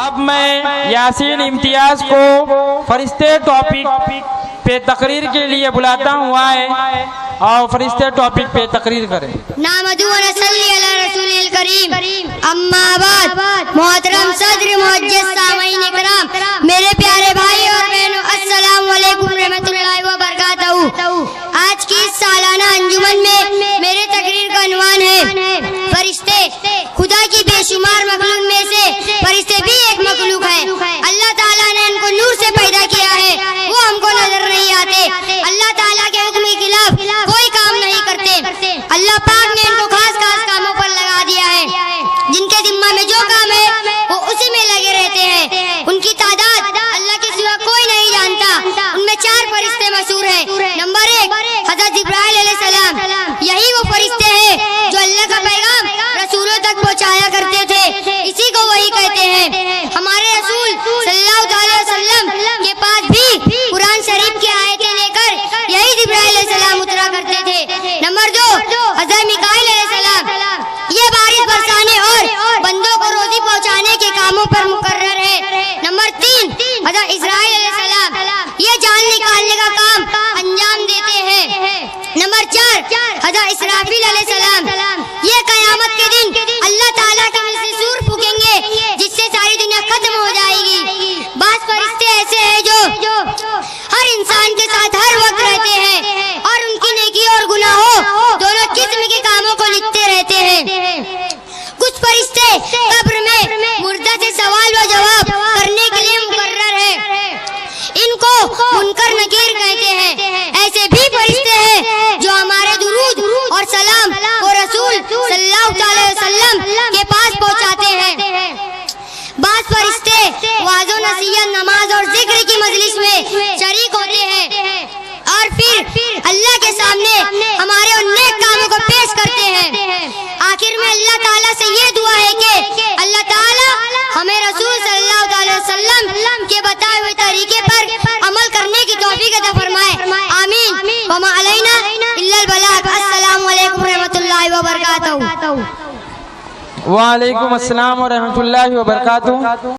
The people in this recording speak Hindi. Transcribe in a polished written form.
अब मैं यासीन इम्तियाज को फरिश्ते टॉपिक पे तकरीर के लिए बुलाता हूँ आए और फरिश्ते टॉपिक पे तकरीर करें। नामदू व नसल्ली अला रसूलिल करीम, अम्मा बाद, मोहतरम सदर मुअज्जज़ सामीईन इकराम, मेरे प्यारे भाई और बहनों, अस्सलामु अलैकुम रहमतुल्लाहि व बरकातहू। आज की इस सालाना अंजुमन में मेरे तकरीर का उन्वान है फरिश्ते। खुदा की बेशुमार मखलूक में से फरिश्ते भी एक मखलूक है। अल्लाह ताला ने इनको नूर से पैदा किया है, वो हमको नजर नहीं आते। अल्लाह ताला के हुक्म के खिलाफ कोई काम नहीं करते। अल्लाह पाक ने इनको खास खास कामों पर लगा दिया है, जिनके जिम्मा में जो काम है वो उसी में लगे रहते हैं। उनकी तादाद अल्लाह के सिवा कोई नहीं जानता। उनमें 4 फरिश्ते मशहूर हैं। नंबर 1 हज़रत जिब्राइल अलैहिस्सलाम, यही वो फरिश्ते हैं जो अल्लाह का पैगाम रसूलों तक पहुंचाया करते थे, इसी को वही कहते हैं। हमारे रसूल सल्लल्लाहु अलैहि वसल्लम के पास भी कुरान शरीफ की आयतें लेकर यही जिब्राइल अलैहिस्सलाम उतरा करते थे। नंबर 2 हज़रत मिकाईल अलैहिस्सलाम, ये बारिश बरसाने और बंदों को रोजी पहुंचाने के कामों पर मुकर्रर है। नंबर 3 हज़रत इस्राईल अलैहिस्सलाम, ये जान निकालने का काम अंजाम देते हैं। नंबर 4 हज़रत इसराफील अलैहिस्सलाम, ये कयामत के दिन अल्लाह ताला के मुंह से सूर फूकेंगे जिससे सारी दुनिया खत्म हो जाएगी। बास फरिश्ते ऐसे हैं जो हर इंसान के साथ हर वक्त रहते हैं और उनकी नेकी और गुनाहों दोनों किस्म के कामों को लिखते रहते हैं। कुछ फरिश्ते कब्र में मुर्दा से सवाल व जवाब करने के लिए मुकर्रर है, इनको मुनकर नकीर कहते हैं। ऐसे भी फरिश्ते हैं जो हमारे दुरूद और सलाम को रसूल सल्लल्लाहु अलैहि वसल्लम के पास पहुंचाते हैं। बास फरिश्ते वाज़ो नसीहत, नमाज और जिक्र की मजलिस में शरीक होते हैं और फिर अल्लाह के सामने हमारे उन नेक कामों को पेश करते हैं। आखिर में अल्लाह ताला से ये दुआ है कि अल्लाह ताला हमें रसूल सल्लल्लाहु अलैहि वसल्लम के बताए हुए तरीके पर अमल करने की तौफीक अता फरमाए। आमीन। वमा अलैना इल्लल बलाग। अस्सलामु अलैकुम रहमतुल्लाहि व बरकातहू। वालेकुम अस्सलाम व रहमतुल्लाहि व बरकातहू।